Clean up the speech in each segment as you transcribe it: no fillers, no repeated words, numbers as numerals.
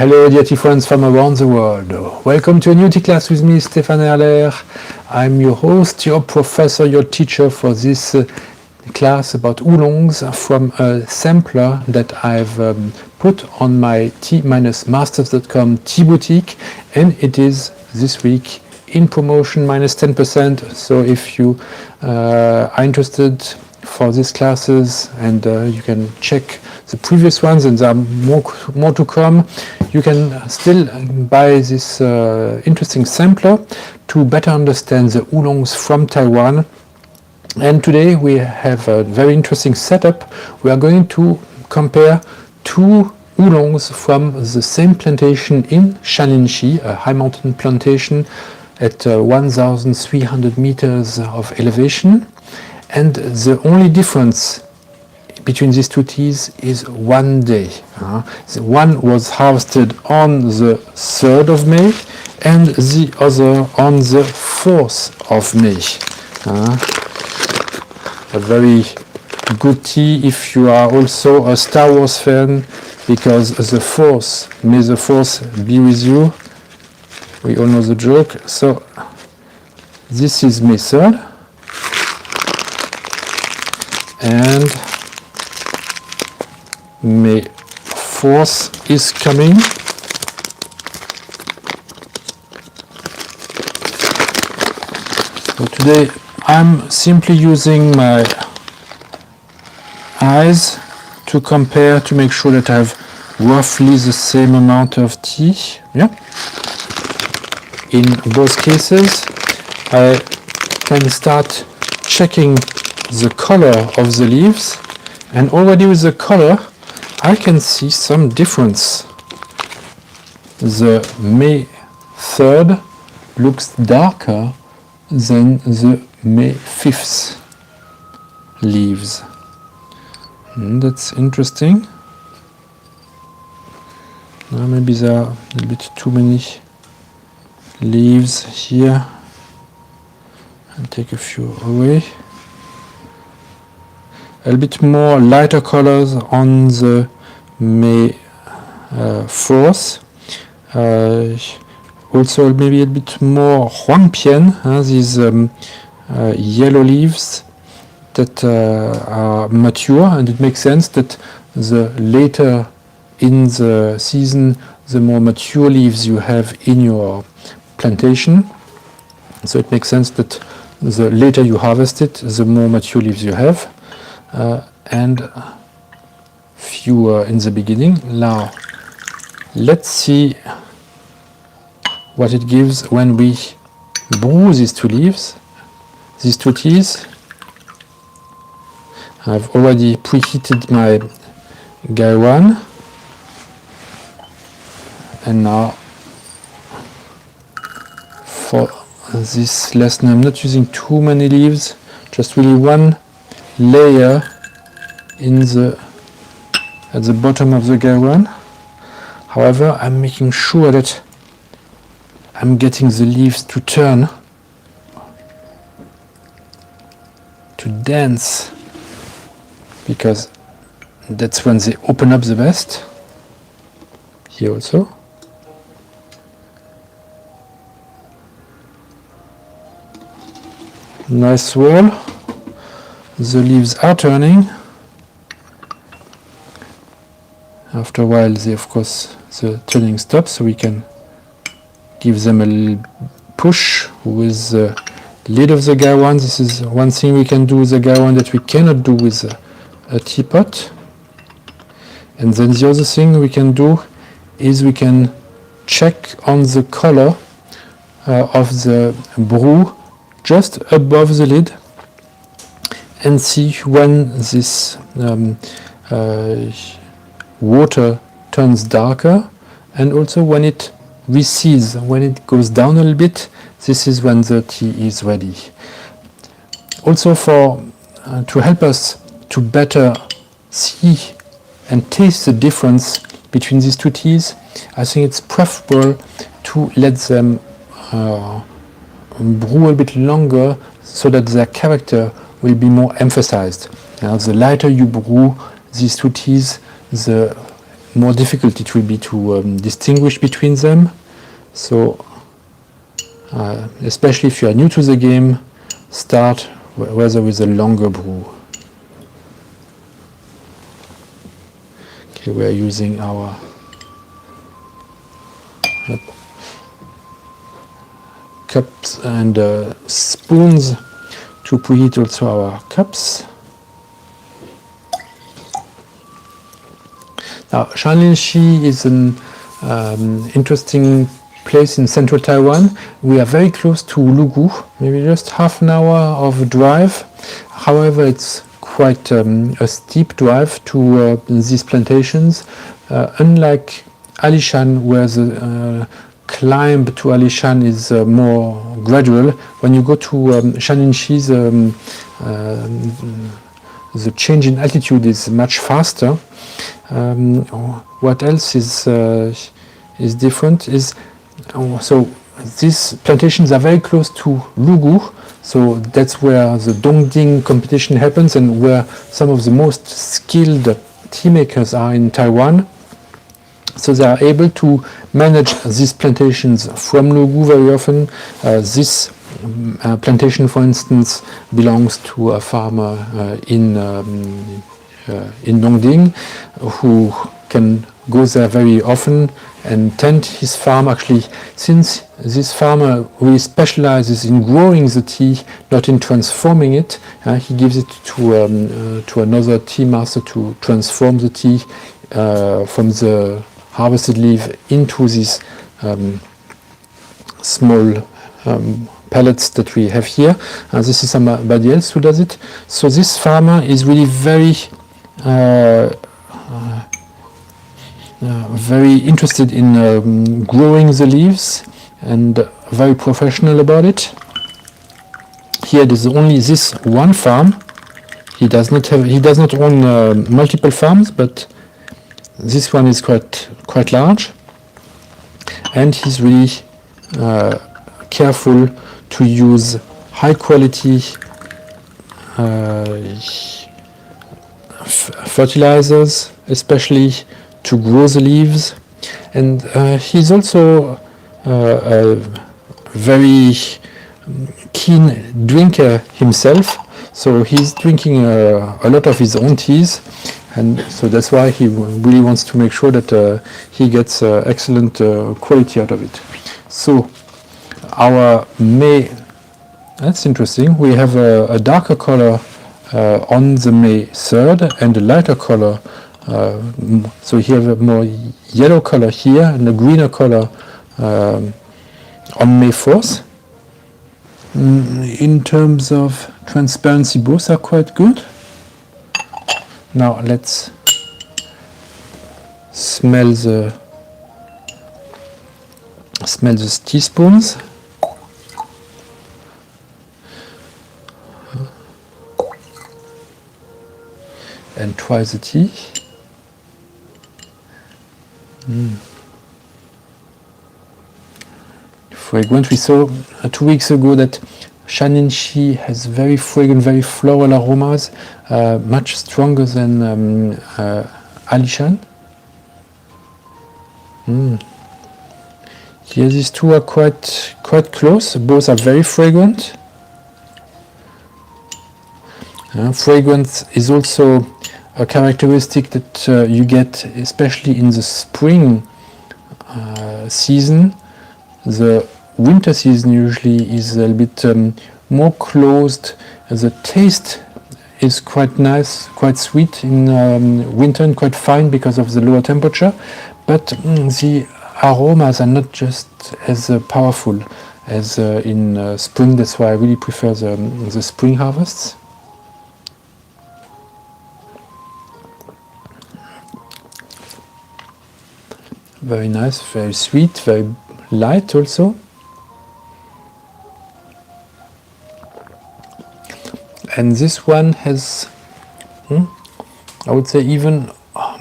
Hello dear tea friends from around the world. Welcome to a new tea class with me, Stéphane Erler. I'm your host, your professor, your teacher for this class about oolongs from a sampler that I've put on my tea-masters.com tea boutique, and it is this week in promotion -10%. So if you are interested for these classes, and you can check the previous ones, and there are more to come, you can still buy this interesting sampler to better understand the oolongs from Taiwan. And today we have a very interesting setup. We are going to compare two oolongs from the same plantation in Shan, a high mountain plantation at 1,300 meters of elevation. And the only difference between these two teas is 1 day. The one was harvested on the 3rd of May and the other on the 4th of May. A very good tea if you are also a Star Wars fan, because the 4th, may the 4th be with you. We all know the joke. So this is May 3rd. And May 4th is coming. So today I'm simply using my eyes to compare, to make sure that I have roughly the same amount of tea. Yeah. In both cases, I can start checking the color of the leaves, and already with the color I can see some difference. The May 3rd looks darker than the May 5th leaves. That's interesting. Maybe there are a bit too many leaves here. I'll take a few away. A little bit more lighter colors on the May 4th. Also maybe a bit more huangpian, these yellow leaves that are mature, and it makes sense that the later in the season, the more mature leaves you have in your plantation. So it makes sense that the later you harvest it, the more mature leaves you have. And fewer in the beginning. Now let's see what it gives when we brew these two leaves, these two teas. I've already preheated my gaiwan, and now for this lesson I'm not using too many leaves, just really one layer at the bottom of the gaiwan. However, I'm making sure that I'm getting the leaves to turn, to dance, because that's when they open up the best. Here also. Nice swirl. The leaves are turning. After a while, of course, the turning stops, so we can give them a little push with the lid of the gaiwan. This is one thing we can do with the gaiwan that we cannot do with a teapot. And then the other thing we can do is we can check on the color of the brew just above the lid, and see when this water turns darker, and also when it recedes, when it goes down a little bit. This is when the tea is ready. Also to help us to better see and taste the difference between these two teas, I think it's preferable to let them brew a bit longer, so that their character will be more emphasized. Now, the lighter you brew these two teas, the more difficult it will be to distinguish between them. So especially if you are new to the game, start rather with a longer brew. Okay, we are using our cups and spoons to preheat also our cups. Now, Shan is an interesting place in central Taiwan. We are very close to Lugu, maybe just half an hour of drive. However, it's quite a steep drive to these plantations. Unlike Alishan, where the climb to Alishan is more gradual, when you go to Shaninshi, the change in altitude is much faster. What else is different is so these plantations are very close to Lugu, so that's where the Dongding competition happens and where some of the most skilled tea makers are in Taiwan. So they are able to manage these plantations from Lugu very often. This plantation, for instance, belongs to a farmer in Dongding who can go there very often and tend his farm. Actually, since this farmer really specializes in growing the tea, not in transforming it, he gives it to another tea master to transform the tea from the harvested leaf into these small pellets that we have here. This is somebody else who does it. So this farmer is really very very interested in growing the leaves and very professional about it. Here there's only this one farm. He does not own multiple farms, but this one is quite large, and he's really careful to use high quality fertilizers, especially to grow the leaves. And he's also a very keen drinker himself, so he's drinking a lot of his own teas, and so that's why he really wants to make sure that he gets excellent quality out of it. So our May, that's interesting, we have a darker color on the May 3rd and a lighter color, so you have a more yellow color here and a greener color on May 4th. In terms of transparency, both are quite good. Now let's smell the teaspoons. And try the tea. Fragrant. We saw 2 weeks ago that Shaninshi has very fragrant, very floral aromas, much stronger than Alishan. Here these two are quite close. Both are very fragrant. Fragrance is also a characteristic that you get especially in the spring season. The winter season usually is a little bit more closed. The taste is quite nice, quite sweet in winter and quite fine because of the lower temperature, but the aromas are not just as powerful as in spring. That's why I really prefer the spring harvests. Very nice, very sweet, very light also. And this one has, I would say, even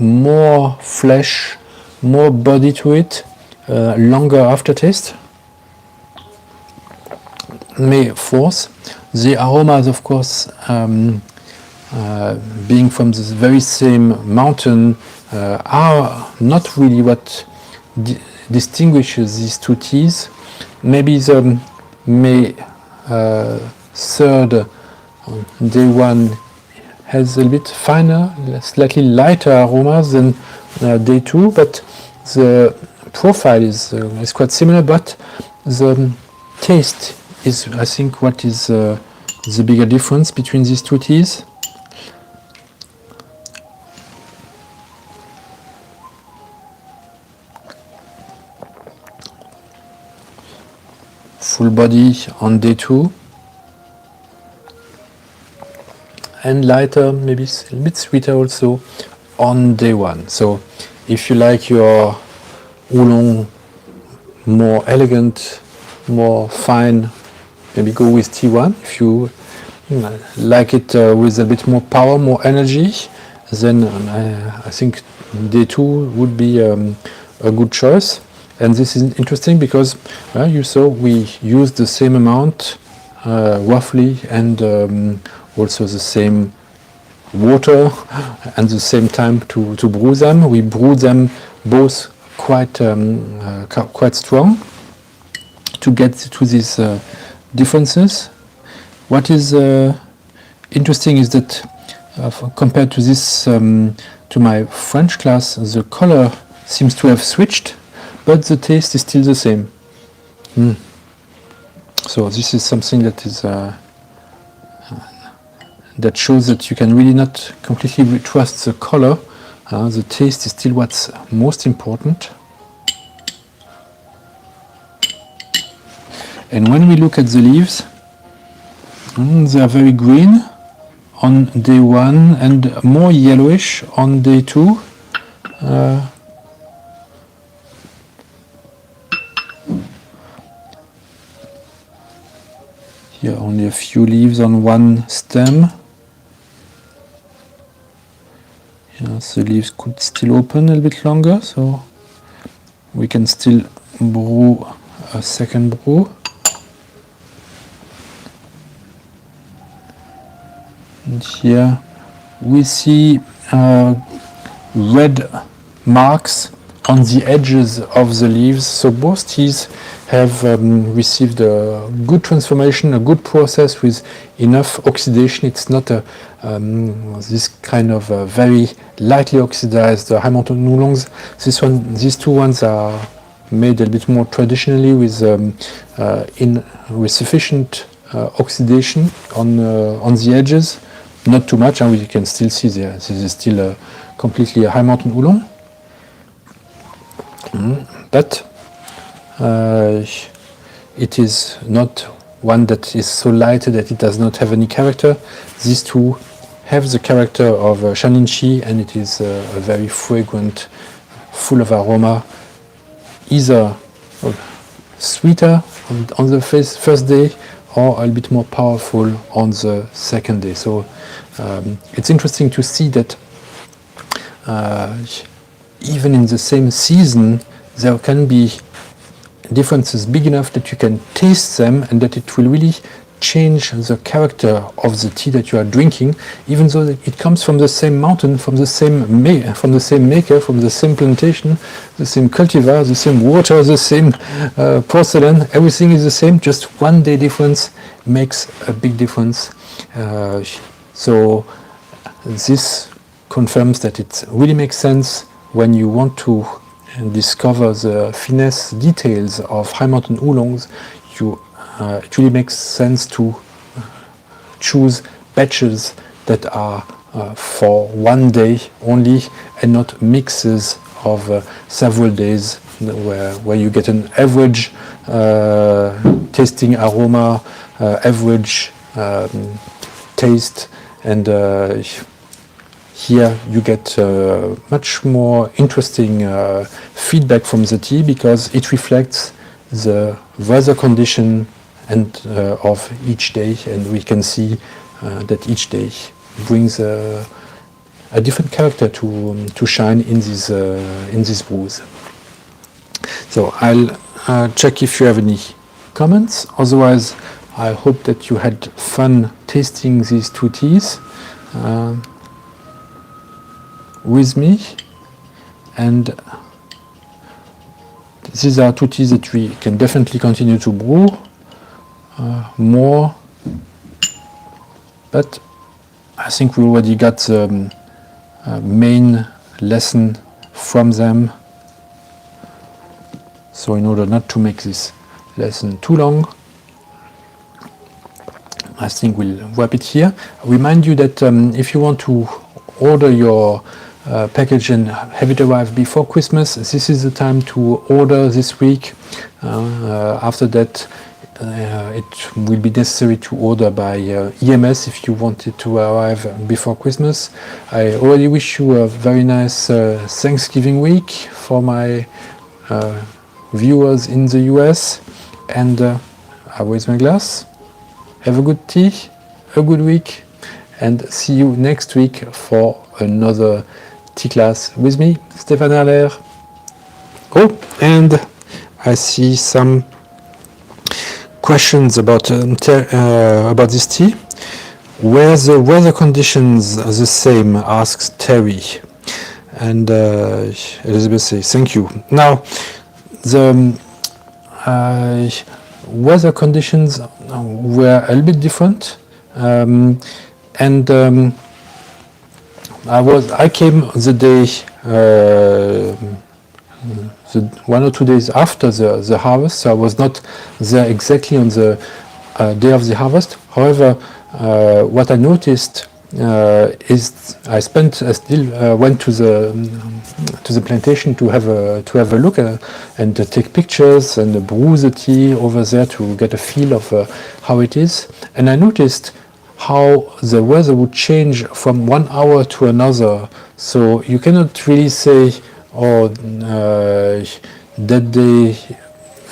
more flesh, more body to it, longer aftertaste. May 4th. The aromas, of course, being from the very same mountain, are not really what distinguishes these two teas. Maybe the May 3rd day one has a little bit finer, slightly lighter aromas than day two, but the profile is quite similar, but the taste is, I think, what is the bigger difference between these two teas. Full body on day two, and lighter, maybe a little bit sweeter also on day one. So if you like your oolong more elegant, more fine, maybe go with T1. If you like it with a bit more power, more energy, then I think day two would be a good choice. And this is interesting because you saw we used the same amount roughly, and also the same water and the same time to brew them. We brewed them both quite strong to get to these differences. What is interesting is that compared to this, to my French class, the color seems to have switched, but the taste is still the same. So this is something that is that shows that you can really not completely trust the color. The taste is still what's most important. And when we look at the leaves, they are very green on day one and more yellowish on day two. Here only a few leaves on one stem. Yes, the leaves could still open a little bit longer, so we can still brew a second brew. And here we see red marks on the edges of the leaves. So both teas have received a good transformation, a good process with enough oxidation. It's not this kind of very lightly oxidized high mountain oolongs. These two ones are made a bit more traditionally with sufficient oxidation on the edges. Not too much, and we can still see there. This is still completely a high mountain oolong. But it is not one that is so light that it does not have any character. These two have the character of Shan, and it is a very fragrant, full of aroma, either sweeter on the first day or a little bit more powerful on the second day. So it's interesting to see that even in the same season, there can be differences big enough that you can taste them and that it will really change the character of the tea that you are drinking, even though it comes from the same mountain, from the same maker, from the same plantation, the same cultivar, the same water, the same porcelain. Everything is the same. Just one day difference makes a big difference. So this confirms that it really makes sense when you want to discover the finesse details of high mountain oolongs. It really makes sense to choose batches that are for one day only and not mixes of several days where you get an average tasting aroma, average taste, and here you get much more interesting feedback from the tea because it reflects the weather condition and of each day, and we can see that each day brings a different character to shine in these brews. So I'll check if you have any comments. Otherwise, I hope that you had fun tasting these two teas. with me, and these are two teas that we can definitely continue to brew more, but I think we already got the main lesson from them. So in order not to make this lesson too long, I think we'll wrap it here. I remind you that if you want to order your package and have it arrive before Christmas, this is the time to order this week. After that, it will be necessary to order by EMS if you want it to arrive before Christmas. I already wish you a very nice Thanksgiving week for my viewers in the US, and I raise my glass. Have a good tea, a good week, and see you next week for another tea class with me, Stéphane Erler. Oh, and I see some questions about this tea. Were the weather conditions the same? Asks Terry. And Elizabeth says, thank you. Now, the weather conditions were a little bit different, and I came the day, the 1 or 2 days after the harvest, so I was not there exactly on the day of the harvest. However, what I noticed is I still went to the plantation to have a look and take pictures and brew the tea over there to get a feel of how it is. And I noticed how the weather would change from 1 hour to another. So you cannot really say, oh, that day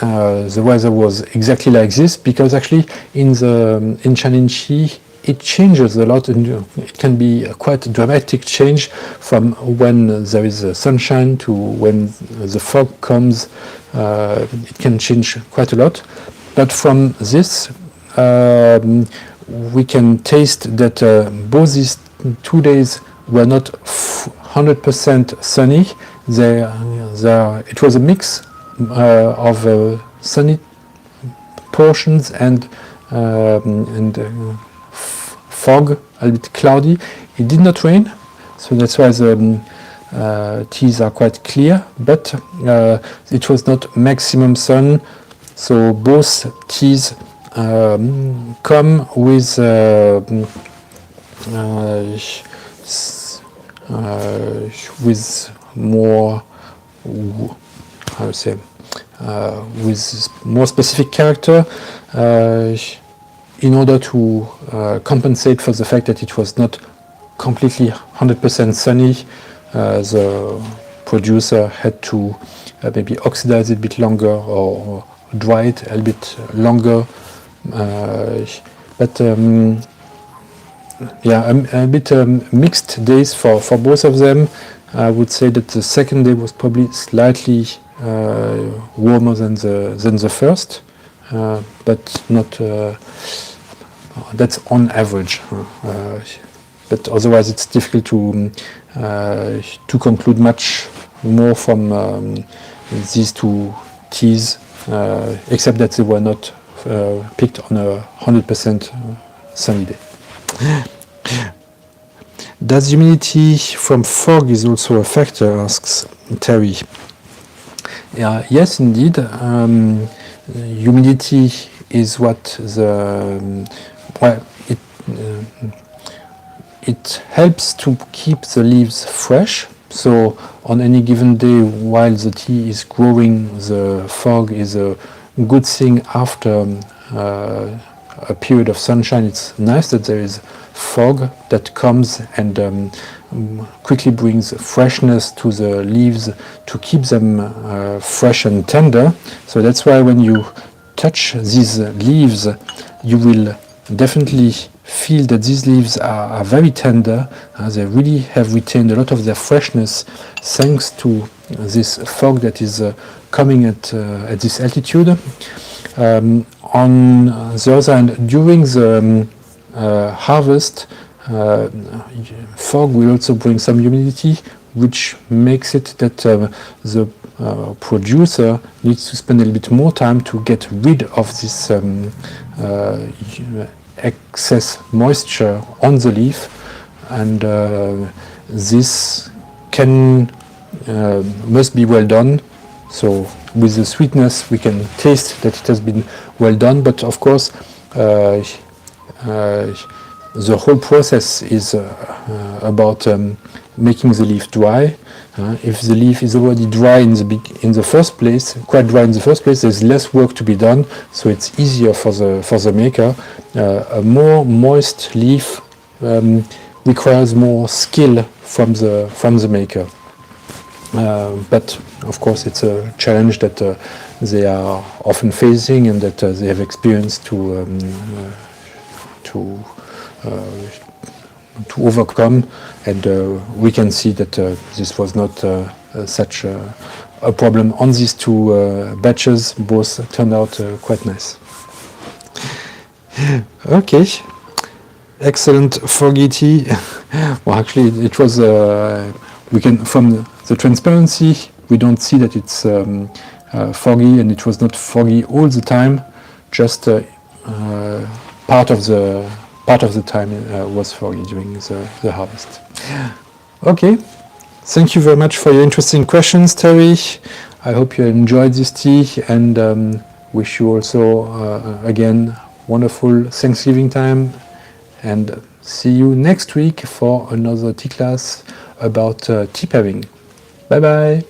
the weather was exactly like this, because actually in Chaninchi it changes a lot, and it can be quite a dramatic change from when there is sunshine to when the fog comes. It can change quite a lot. But from this, we can taste that both these 2 days were not 100% sunny. It was a mix of sunny portions and fog, a little bit cloudy. It did not rain, so that's why the teas are quite clear, but it was not maximum sun, so both teas come with more, how to say, with more specific character, in order to compensate for the fact that it was not completely 100% sunny. The producer had to maybe oxidize it a bit longer or dry it a bit longer. But yeah, a bit mixed days for both of them. I would say that the second day was probably slightly warmer than the first, but not. That's on average. But otherwise, it's difficult to conclude much more from these two teas, except that they were not picked on a 100% sunny day. Does humidity from fog is also a factor? Asks Terry. Yes, indeed. Humidity is what it helps to keep the leaves fresh. So on any given day while the tea is growing, the fog is a good thing. After a period of sunshine, it's nice that there is fog that comes and quickly brings freshness to the leaves to keep them fresh and tender. So that's why when you touch these leaves, you will definitely feel that these leaves are very tender. They really have retained a lot of their freshness thanks to this fog that is coming at this altitude. On the other hand, during the harvest, fog will also bring some humidity, which makes it that the producer needs to spend a little bit more time to get rid of this excess moisture on the leaf, and this must be well done. So with the sweetness we can taste that it has been well done, but of course the whole process is about making the leaf dry. If the leaf is already dry in the first place, quite dry in the first place, there's less work to be done, so it's easier for the maker. A more moist leaf requires more skill from the maker. But of course it's a challenge that they are often facing and that they have experienced to overcome, and we can see that this was not such a problem on these two batches. Both turned out quite nice. Okay, excellent foggy tea. Well, actually it was we can, from the transparency, we don't see that it's foggy, and it was not foggy all the time, just part of the time was foggy during the harvest. Okay, thank you very much for your interesting questions, Terry. I hope you enjoyed this tea, and wish you also again wonderful Thanksgiving time, and see you next week for another tea class about tea pairing. Bye bye.